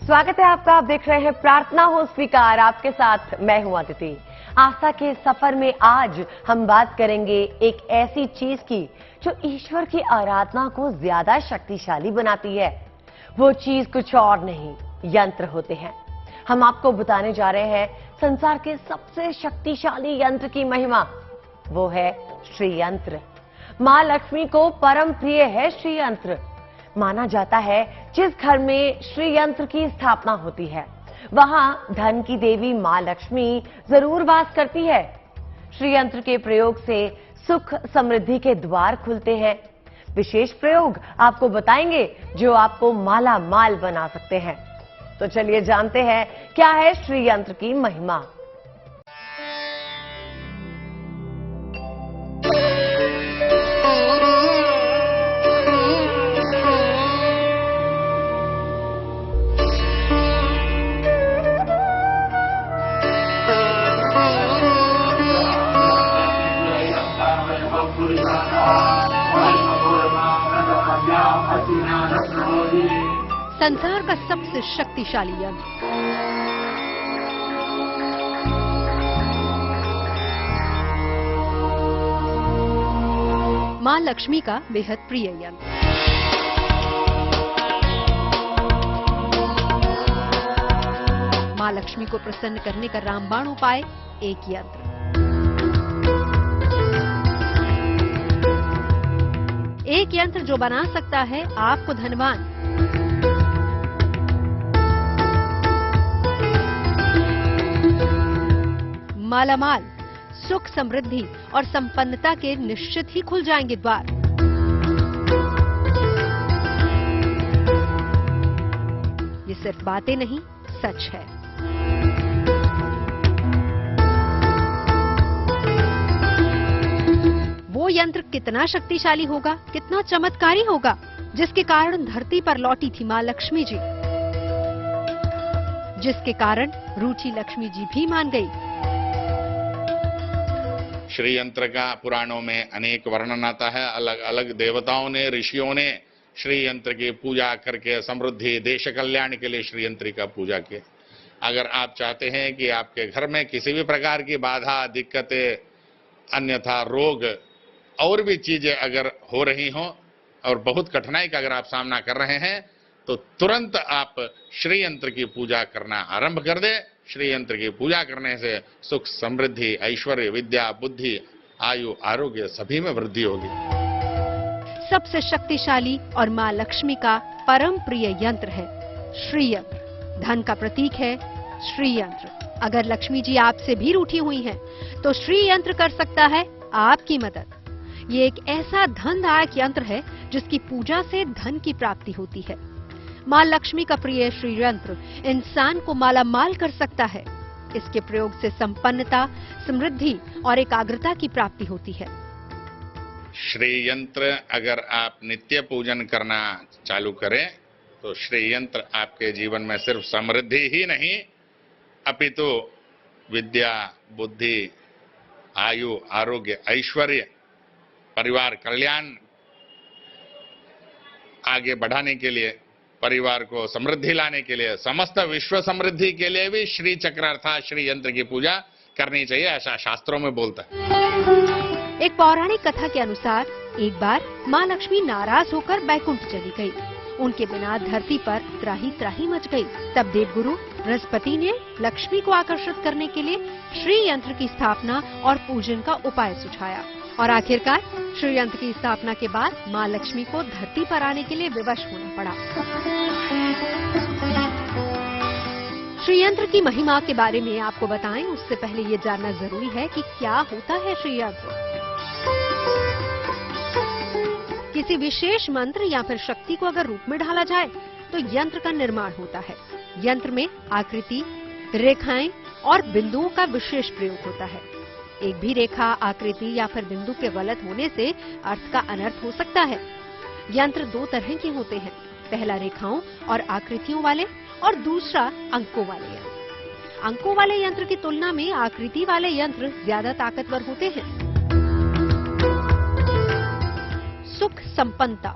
स्वागत है आपका। आप देख रहे हैं प्रार्थना हो स्वीकार, आपके साथ मैं हूं अदिति। आस्था के सफर में आज हम बात करेंगे एक ऐसी चीज की जो ईश्वर की आराधना को ज्यादा शक्तिशाली बनाती है। वो चीज कुछ और नहीं, यंत्र होते हैं। हम आपको बताने जा रहे हैं संसार के सबसे शक्तिशाली यंत्र की महिमा। वो है श्री यंत्र। मां लक्ष्मी को परम प्रिय है श्री यंत्र। माना जाता है जिस घर में श्री यंत्र की स्थापना होती है वहां धन की देवी मां लक्ष्मी जरूर वास करती है। श्री यंत्र के प्रयोग से सुख समृद्धि के द्वार खुलते हैं। विशेष प्रयोग आपको बताएंगे जो आपको माला माल बना सकते हैं। तो चलिए जानते हैं क्या है श्री यंत्र की महिमा। संसार का सबसे शक्तिशाली यंत्र, मां लक्ष्मी का बेहद प्रिय यंत्र। मां लक्ष्मी को प्रसन्न करने का रामबाण उपाय, एक यंत्र। एक यंत्र जो बना सकता है आपको धनवान। मालामाल, सुख समृद्धि और संपन्नता के निश्चित ही खुल जाएंगे द्वार। ये सिर्फ बातें नहीं, सच है। वो यंत्र कितना शक्तिशाली होगा, कितना चमत्कारी होगा, जिसके कारण धरती पर लौटी थी मां लक्ष्मी जी, जिसके कारण रूठी लक्ष्मी जी भी मान गई। श्री यंत्र का पुराणों में अनेक वर्णन आता है। अलग अलग देवताओं ने, ऋषियों ने श्री यंत्र की पूजा करके समृद्धि, देश कल्याण के लिए श्री यंत्र का पूजा की। अगर आप चाहते हैं कि आपके घर में किसी भी प्रकार की बाधा, दिक्कतें, अन्यथा रोग और भी चीजें अगर हो रही हों और बहुत कठिनाई का अगर आप सामना कर रहे हैं तो तुरंत आप श्री यंत्र की पूजा करना आरंभ कर दें। श्री यंत्र की पूजा करने से सुख समृद्धि, ऐश्वर्य, विद्या, बुद्धि, आयु, आरोग्य सभी में वृद्धि होगी। सबसे शक्तिशाली और मां लक्ष्मी का परम प्रिय यंत्र है श्री यंत्र। धन का प्रतीक है श्री यंत्र। अगर लक्ष्मी जी आपसे भी रूठी हुई हैं, तो श्री यंत्र कर सकता है आपकी मदद। ये एक ऐसा धनदायक यंत्र है जिसकी पूजा से धन की प्राप्ति होती है। मां लक्ष्मी का प्रिय श्री यंत्र इंसान को मालामाल कर सकता है। इसके प्रयोग से संपन्नता, समृद्धि और एकाग्रता की प्राप्ति होती है। श्री यंत्र अगर आप नित्य पूजन करना चालू करें तो श्री यंत्र आपके जीवन में सिर्फ समृद्धि ही नहीं अपितु विद्या, बुद्धि, आयु, आरोग्य, ऐश्वर्य, परिवार कल्याण आगे बढ़ाने के लिए, परिवार को समृद्धि लाने के लिए, समस्त विश्व समृद्धि के लिए भी श्री चक्र अर्थात श्री यंत्र की पूजा करनी चाहिए, ऐसा शास्त्रों में बोलता है। एक पौराणिक कथा के अनुसार एक बार मां लक्ष्मी नाराज होकर बैकुंठ चली गई। उनके बिना धरती पर त्राही त्राही मच गई। तब देवगुरु बृहस्पति ने लक्ष्मी को आकर्षित करने के लिए श्री यंत्र की स्थापना और पूजन का उपाय सुझाया और आखिरकार श्री यंत्र की स्थापना के बाद मां लक्ष्मी को धरती पर आने के लिए विवश होना पड़ा। श्री यंत्र की महिमा के बारे में आपको बताएं उससे पहले ये जानना जरूरी है कि क्या होता है श्री यंत्र। किसी विशेष मंत्र या फिर शक्ति को अगर रूप में ढाला जाए तो यंत्र का निर्माण होता है। यंत्र में आकृति, रेखाएं और बिंदुओं का विशेष प्रयोग होता है। एक भी रेखा, आकृति या फिर बिंदु के गलत होने से अर्थ का अनर्थ हो सकता है। यंत्र दो तरह के होते हैं, पहला रेखाओं और आकृतियों वाले और दूसरा अंकों वाले यंत्र। अंकों वाले यंत्र की तुलना में आकृति वाले यंत्र ज्यादा ताकतवर होते हैं। सुख संपन्नता,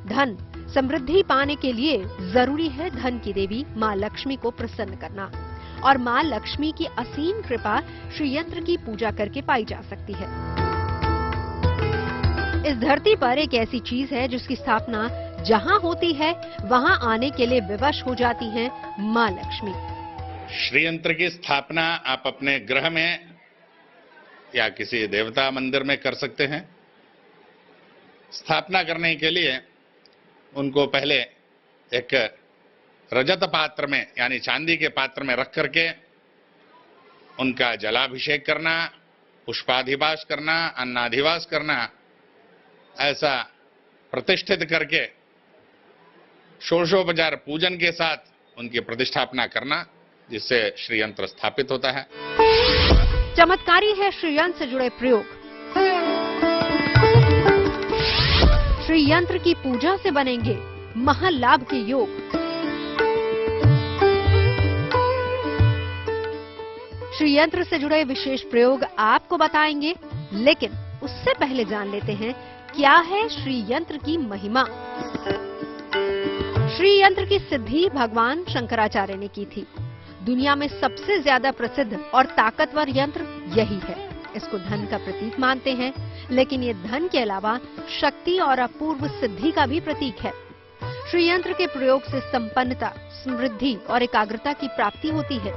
धन, समृद्धि पाने के लिए जरूरी है धन की देवी माँ लक्ष्मी को प्रसन्न करना, और माँ लक्ष्मी की असीम कृपा श्री यंत्र की पूजा करके पाई जा सकती है। इस धरती पर एक ऐसी चीज है जिसकी स्थापना जहाँ होती है वहाँ आने के लिए विवश हो जाती है माँ लक्ष्मी। श्री यंत्र की स्थापना आप अपने गृह में या किसी देवता मंदिर में कर सकते हैं। स्थापना करने के लिए उनको पहले एक रजत पात्र में यानी चांदी के पात्र में रख करके उनका जलाभिषेक करना, पुष्पाधिवास करना, अन्नाधिवास करना, ऐसा प्रतिष्ठित करके षोडशोपचार पूजन के साथ उनकी प्रतिष्ठापना करना, जिससे श्री यंत्र स्थापित होता है। चमत्कारी है श्री यंत्र से जुड़े प्रयोग। श्री यंत्र की पूजा से बनेंगे महालाभ के योग। श्री यंत्र से जुड़े विशेष प्रयोग आपको बताएंगे, लेकिन उससे पहले जान लेते हैं क्या है श्री यंत्र की महिमा। श्री यंत्र की सिद्धि भगवान शंकराचार्य ने की थी। दुनिया में सबसे ज्यादा प्रसिद्ध और ताकतवर यंत्र यही है। इसको धन का प्रतीक मानते हैं, लेकिन ये धन के अलावा शक्ति और अपूर्व सिद्धि का भी प्रतीक है। श्री यंत्र के प्रयोग से संपन्नता, समृद्धि और एकाग्रता की प्राप्ति होती है।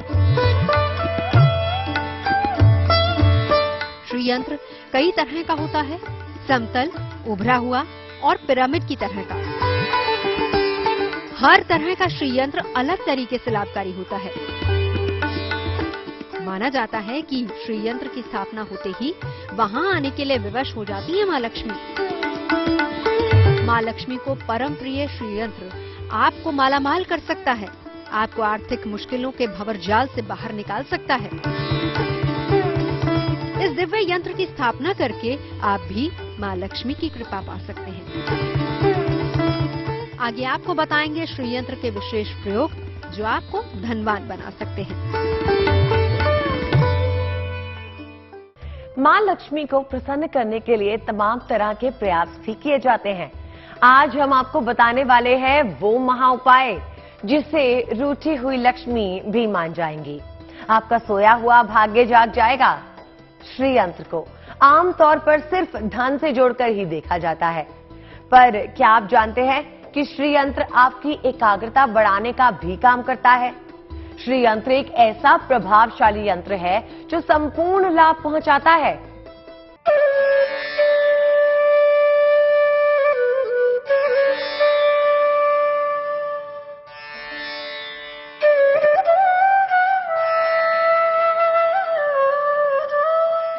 श्री यंत्र कई तरह का होता है, समतल, उभरा हुआ और पिरामिड की तरह का। हर तरह का श्री यंत्र अलग तरीके से लाभकारी होता है। माना जाता है कि श्री यंत्र की स्थापना होते ही वहां आने के लिए विवश हो जाती है माँ लक्ष्मी। माँ लक्ष्मी को परम प्रिय श्री यंत्र आपको मालामाल कर सकता है, आपको आर्थिक मुश्किलों के भंवरजाल से बाहर निकाल सकता है। इस दिव्य यंत्र की स्थापना करके आप भी माँ लक्ष्मी की कृपा पा सकते हैं। आगे आपको बताएंगे श्री यंत्र के विशेष प्रयोग जो आपको धनवान बना सकते हैं। मां लक्ष्मी को प्रसन्न करने के लिए तमाम तरह के प्रयास भी किए जाते हैं। आज हम आपको बताने वाले हैं वो महा उपाय जिसे रूठी हुई लक्ष्मी भी मान जाएंगी। आपका सोया हुआ भाग्य जाग जाएगा। श्री यंत्र को आमतौर पर सिर्फ धन से जोड़कर ही देखा जाता है, पर क्या आप जानते हैं कि श्री यंत्र आपकी एकाग्रता बढ़ाने का भी काम करता है। श्री यंत्र एक ऐसा प्रभावशाली यंत्र है जो संपूर्ण लाभ पहुंचाता है।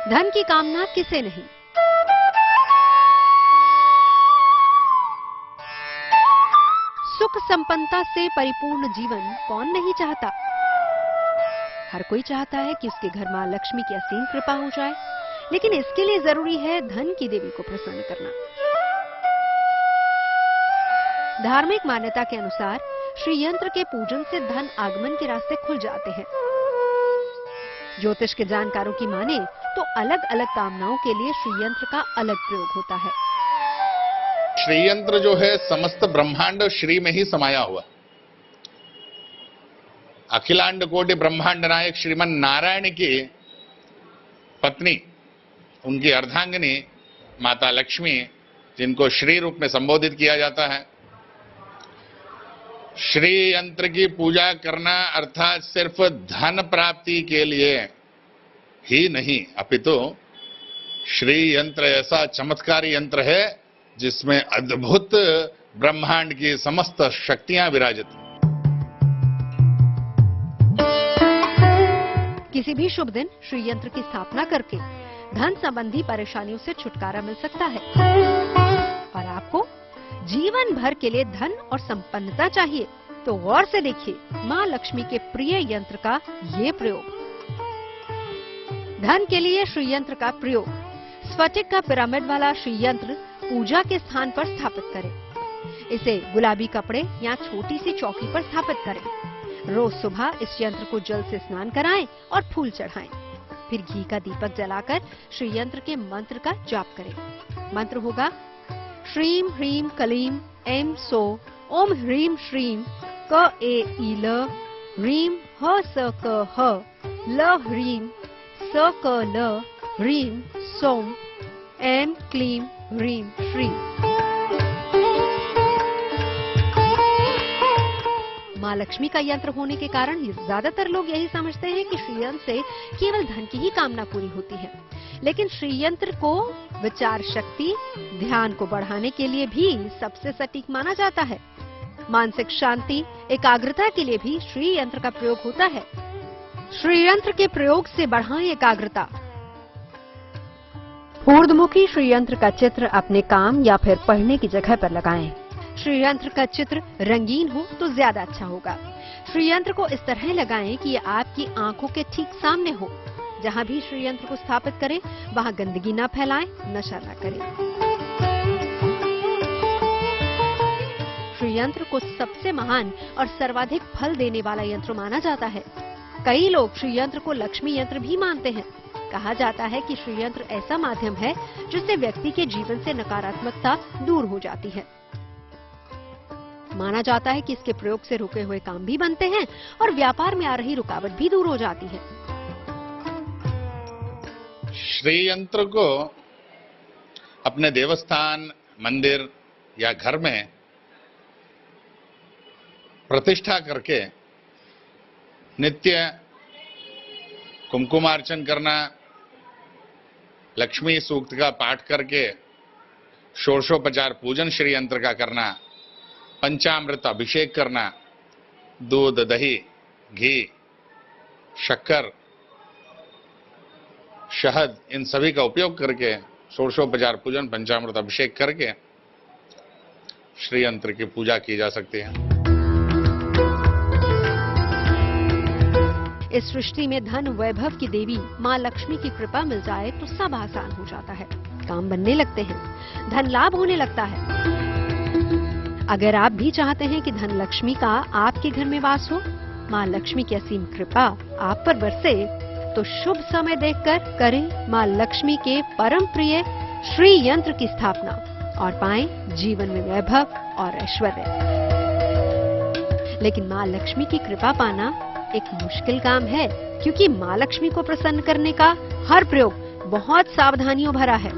धन की कामना किसे नहीं, सुख संपन्नता से परिपूर्ण जीवन कौन नहीं चाहता। हर कोई चाहता है कि उसके घर मां लक्ष्मी की असीम कृपा हो जाए, लेकिन इसके लिए जरूरी है धन की देवी को प्रसन्न करना। धार्मिक मान्यता के अनुसार श्री यंत्र के पूजन से धन आगमन के रास्ते खुल जाते हैं। ज्योतिष के जानकारों की माने तो अलग अलग कामनाओं के लिए श्री यंत्र का अलग प्रयोग होता है। श्री यंत्र जो है समस्त ब्रह्मांड श्री में ही समाया हुआ। अखिलांड कोटि ब्रह्मांड नायक श्रीमन नारायण की पत्नी, उनकी अर्धांगिनी माता लक्ष्मी, जिनको श्री रूप में संबोधित किया जाता है। श्री यंत्र की पूजा करना अर्थात सिर्फ धन प्राप्ति के लिए ही नहीं, अपितु श्री यंत्र ऐसा चमत्कारी यंत्र है जिसमें अद्भुत ब्रह्मांड की समस्त शक्तियां विराजित। किसी भी शुभ दिन श्री यंत्र की स्थापना करके धन संबंधी परेशानियों से छुटकारा मिल सकता है। और आपको जीवन भर के लिए धन और संपन्नता चाहिए तो गौर से देखिए माँ लक्ष्मी के प्रिय यंत्र का ये प्रयोग। धन के लिए श्री यंत्र का प्रयोग। स्फटिक का पिरामिड वाला श्री यंत्र पूजा के स्थान पर स्थापित करें। इसे गुलाबी कपड़े या छोटी सी चौकी पर स्थापित करें। रोज सुबह इस यंत्र को जल से स्नान कराएं और फूल चढ़ाएं। फिर घी का दीपक जलाकर श्री यंत्र के मंत्र का जाप करें। मंत्र होगा, श्रीम ह्रीम कलीम ऐं सौ ओम ह्रीम श्रीम क ए ई ल ह्रीम ह स क ह ल ह्रीम स क ल ह्रीम सौम ऐं क्लीम ह्रीम श्री। माँ लक्ष्मी का यंत्र होने के कारण ज्यादातर लोग यही समझते हैं कि श्रीयंत्र से केवल धन की ही कामना पूरी होती है, लेकिन श्रीयंत्र को विचार शक्ति, ध्यान को बढ़ाने के लिए भी सबसे सटीक माना जाता है। मानसिक शांति, एकाग्रता के लिए भी श्रीयंत्र का प्रयोग होता है। श्रीयंत्र के प्रयोग से बढ़ाएं एकाग्रता। ऊर्ध्वमुखी श्रीयंत्र का चित्र अपने काम या फिर पढ़ने की जगह पर लगाएं। श्रीयंत्र का चित्र रंगीन हो तो ज्यादा अच्छा होगा। श्रीयंत्र को इस तरह लगाएं कि ये आपकी आंखों के ठीक सामने हो। जहां भी श्रीयंत्र को स्थापित करें वहां गंदगी न फैलाएं, नशा न करें। श्रीयंत्र को सबसे महान और सर्वाधिक फल देने वाला यंत्र माना जाता है। कई लोग श्रीयंत्र को लक्ष्मी यंत्र भी मानते हैं। कहा जाता है कि श्रीयंत्र ऐसा माध्यम है जिससे व्यक्ति के जीवन से नकारात्मकता दूर हो जाती है। माना जाता है कि इसके प्रयोग से रुके हुए काम भी बनते हैं और व्यापार में आ रही रुकावट भी दूर हो जाती है। श्रीयंत्र को अपने देवस्थान, मंदिर या घर में प्रतिष्ठा करके नित्य कुमकुमार्चन करना, लक्ष्मी सूक्त का पाठ करके षोडशोपचार पूजन श्रीयंत्र का करना, पंचामृत अभिषेक करना, दूध, दही, घी, शक्कर, शहद, इन सभी का उपयोग करके षोडशोपचार पूजन, पंचामृत अभिषेक करके श्रीयंत्र की पूजा की जा सकती है। इस सृष्टि में धन वैभव की देवी माँ लक्ष्मी की कृपा मिल जाए तो सब आसान हो जाता है, काम बनने लगते हैं, धन लाभ होने लगता है। अगर आप भी चाहते हैं कि धन लक्ष्मी का आपके घर में वास हो, माँ लक्ष्मी की असीम कृपा आप पर बरसे, तो शुभ समय देखकर करें माँ लक्ष्मी के परम प्रिय श्री यंत्र की स्थापना और पाएं जीवन में वैभव और ऐश्वर्य। लेकिन माँ लक्ष्मी की कृपा पाना एक मुश्किल काम है, क्योंकि माँ लक्ष्मी को प्रसन्न करने का हर प्रयोग बहुत सावधानियों भरा है।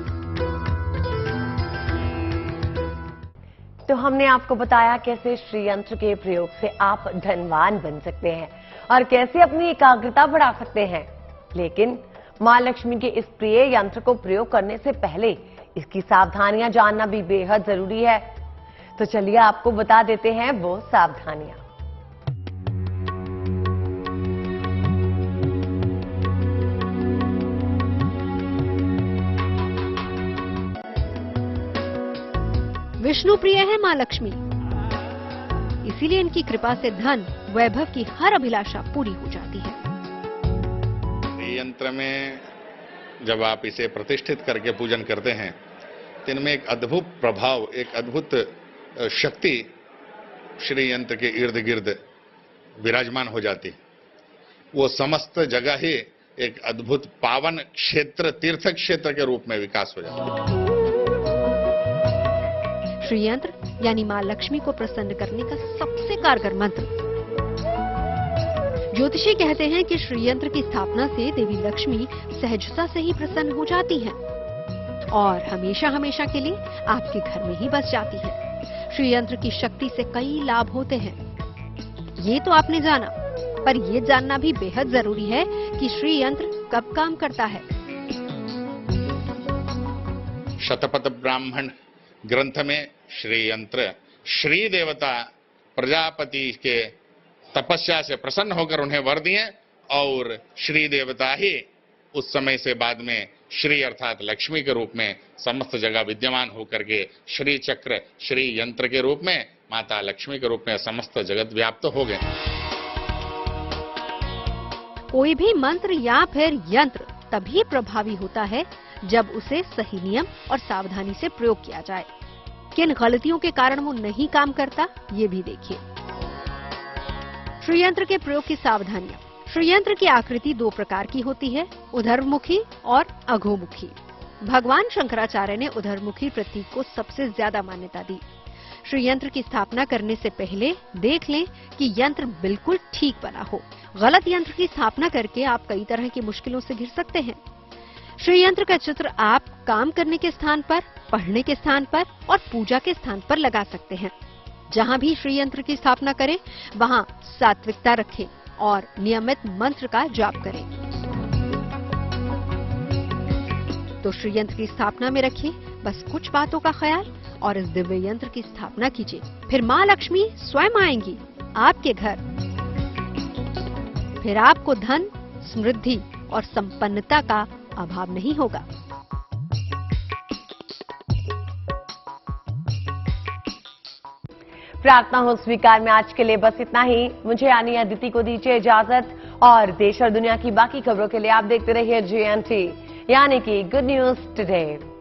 तो हमने आपको बताया कैसे श्रीयंत्र के प्रयोग से आप धनवान बन सकते हैं और कैसे अपनी एकाग्रता बढ़ा सकते हैं। लेकिन मां लक्ष्मी के इस प्रिय यंत्र को प्रयोग करने से पहले इसकी सावधानियां जानना भी बेहद जरूरी है। तो चलिए आपको बता देते हैं वो सावधानियां। विष्णु प्रिय है माँ लक्ष्मी, इसीलिए इनकी कृपा से धन वैभव की हर अभिलाषा पूरी हो जाती है। यंत्र में जब आप इसे प्रतिष्ठित करके पूजन करते हैं तो इनमें एक अद्भुत प्रभाव, एक अद्भुत शक्ति श्री यंत्र के इर्द गिर्द विराजमान हो जाती है। वो समस्त जगह ही एक अद्भुत पावन क्षेत्र, तीर्थ क्षेत्र के रूप में विकास हो जाता है। श्री यंत्र यानी माँ लक्ष्मी को प्रसन्न करने का सबसे कारगर मंत्र। ज्योतिषी कहते हैं कि श्री यंत्र की स्थापना से देवी लक्ष्मी सहजता से ही प्रसन्न हो जाती हैं और हमेशा हमेशा के लिए आपके घर में ही बस जाती है। श्री यंत्र की शक्ति से कई लाभ होते हैं, ये तो आपने जाना, पर ये जानना भी बेहद जरूरी है कि श्री यंत्र कब काम करता है। शतपथ ब्राह्मण ग्रंथ में श्री यंत्र श्री देवता प्रजापति के तपस्या से प्रसन्न होकर उन्हें वर दिए और श्री देवता ही उस समय से बाद में श्री अर्थात लक्ष्मी के रूप में समस्त जगह विद्यमान होकर के श्री चक्र, श्री यंत्र के रूप में माता लक्ष्मी के रूप में समस्त जगत व्याप्त हो गए। कोई भी मंत्र या फिर यंत्र तभी प्रभावी होता है जब उसे सही नियम और सावधानी से प्रयोग किया जाए। किन गलतियों के कारण वो नहीं काम करता, ये भी देखिए। श्रीयंत्र के प्रयोग की सावधानियां। श्रीयंत्र की आकृति दो प्रकार की होती है, ऊर्ध्वमुखी और अधोमुखी। भगवान शंकराचार्य ने उधरमुखी प्रतीक को सबसे ज्यादा मान्यता दी। श्री यंत्र की स्थापना करने से पहले देख लें कि यंत्र बिल्कुल ठीक बना हो। गलत यंत्र की स्थापना करके आप कई तरह की मुश्किलों से घिर सकते हैं। श्री यंत्र का चित्र आप काम करने के स्थान पर, पढ़ने के स्थान पर और पूजा के स्थान पर लगा सकते हैं। जहां भी श्री यंत्र की स्थापना करें, वहां सात्विकता रखें और नियमित मंत्र का जाप करें। तो श्री यंत्र की स्थापना में रखिए बस कुछ बातों का ख्याल और इस दिव्य यंत्र की स्थापना कीजिए। फिर माँ लक्ष्मी स्वयं आएंगी आपके घर। फिर आपको धन, समृद्धि और संपन्नता का अभाव नहीं होगा। प्रार्थना हो स्वीकार में आज के लिए बस इतना ही। मुझे यानी अदिति को दीजिए इजाजत और देश और दुनिया की बाकी खबरों के लिए आप देखते रहिए GNT यानी कि गुड न्यूज टुडे।